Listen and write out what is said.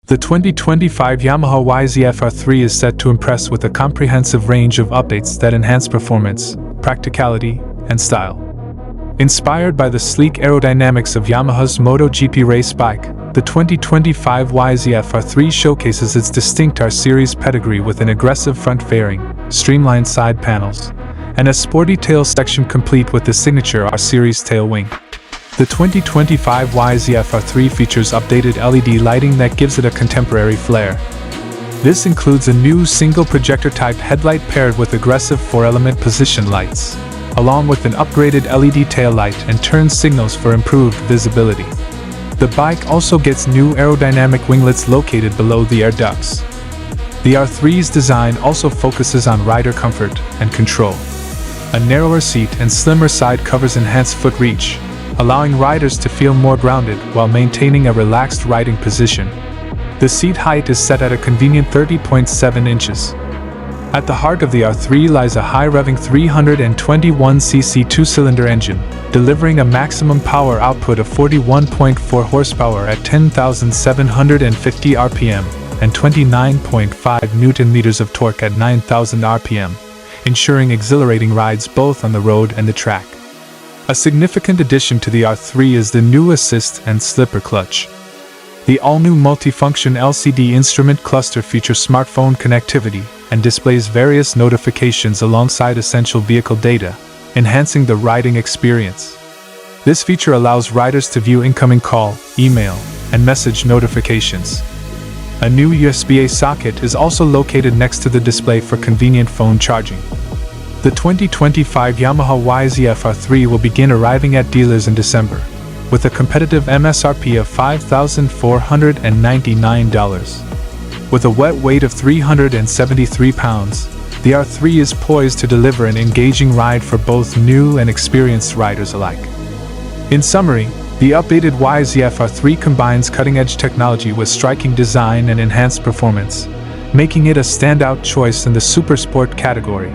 The 2025 Yamaha YZF-R3 is set to impress with a comprehensive range of updates that enhance performance, practicality, and style. Inspired by the sleek aerodynamics of Yamaha's MotoGP race bike, the 2025 YZF-R3 showcases its distinct R-Series pedigree with an aggressive front fairing, streamlined side panels, and a sporty tail section complete with the signature R-Series tail wing. The 2025 YZF-R3 features updated LED lighting that gives it a contemporary flair. This includes a new single projector-type headlight paired with aggressive 4-element position lights, along with an upgraded LED tail light and turn signals for improved visibility. The bike also gets new aerodynamic winglets located below the air ducts. The R3's design also focuses on rider comfort and control. A narrower seat and slimmer side covers enhance foot reach, allowing riders to feel more grounded while maintaining a relaxed riding position. The seat height is set at a convenient 30.7 inches. At the heart of the R3 lies a high-revving 321cc two-cylinder engine, delivering a maximum power output of 41.4 horsepower at 10,750 RPM and 29.5 Newton-meters of torque at 9,000 RPM, ensuring exhilarating rides both on the road and the track. A significant addition to the R3 is the new assist and slipper clutch. The all-new multifunction LCD instrument cluster features smartphone connectivity and displays various notifications alongside essential vehicle data, enhancing the riding experience. This feature allows riders to view incoming call, email, and message notifications. A new USB-A socket is also located next to the display for convenient phone charging. The 2025 Yamaha YZF-R3 will begin arriving at dealers in December, with a competitive MSRP of $5,499. With a wet weight of 373 pounds, the R3 is poised to deliver an engaging ride for both new and experienced riders alike. In summary, the updated YZF-R3 combines cutting-edge technology with striking design and enhanced performance, making it a standout choice in the supersport category.